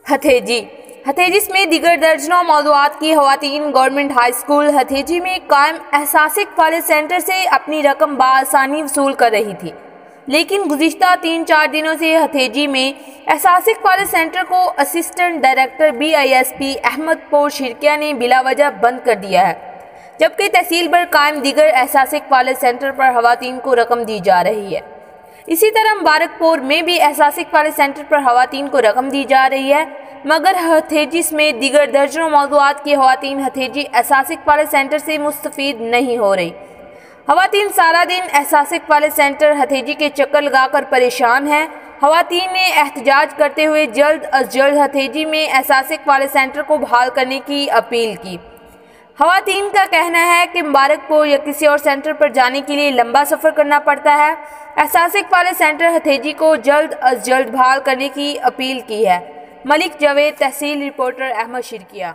हथेजी हथेजी में दीगर दर्जनों मौज़ूआत की ख़वातीन गवर्नमेंट हाई स्कूल हथेजी में कायम एहसासिक कॉलेज सेंटर से अपनी रकम बआसानी वसूल कर रही थी, लेकिन गुज़िश्ता 3-4 दिनों से हथेजी में एहसासिक कॉलेज सेंटर को असिस्टेंट डायरेक्टर BISP अहमदपुर शिरकिया ने बिलावजह बंद कर दिया है, जबकि तहसील पर कायम दीगर एहसासिक कॉलेज सेंटर पर ख़वातीन को रकम दी जा रही है। इसी तरह मुबारकपुर में भी एहसासिक कॉलेज सेंटर पर ख़वातीन को रकम दी जा रही है, मगर हथेजी में दीगर दर्जनों मौज़ूआत की ख़वातीन हथेजी एहसासिक कॉलेज सेंटर से मुस्तफ़ीद नहीं हो रही। ख़वातीन सारा दिन एहसासिक कॉलेज सेंटर हथेजी के चक्कर लगाकर परेशान हैं। ख़वातीन ने एहतजाज करते हुए जल्द अज जल्द हथेजी में एहसासिक कॉलेज सेंटर को बहाल करने की अपील की। ख़वातीन का कहना है कि मुबारकपुर या किसी और सेंटर पर जाने के लिए लंबा सफ़र करना पड़ता है। एहसासिक कॉलेज सेंटर हथेजी को जल्द अज जल्द बहाल करने की अपील की है। मलिक जावेद, तहसील रिपोर्टर, अहमद शिरकिया।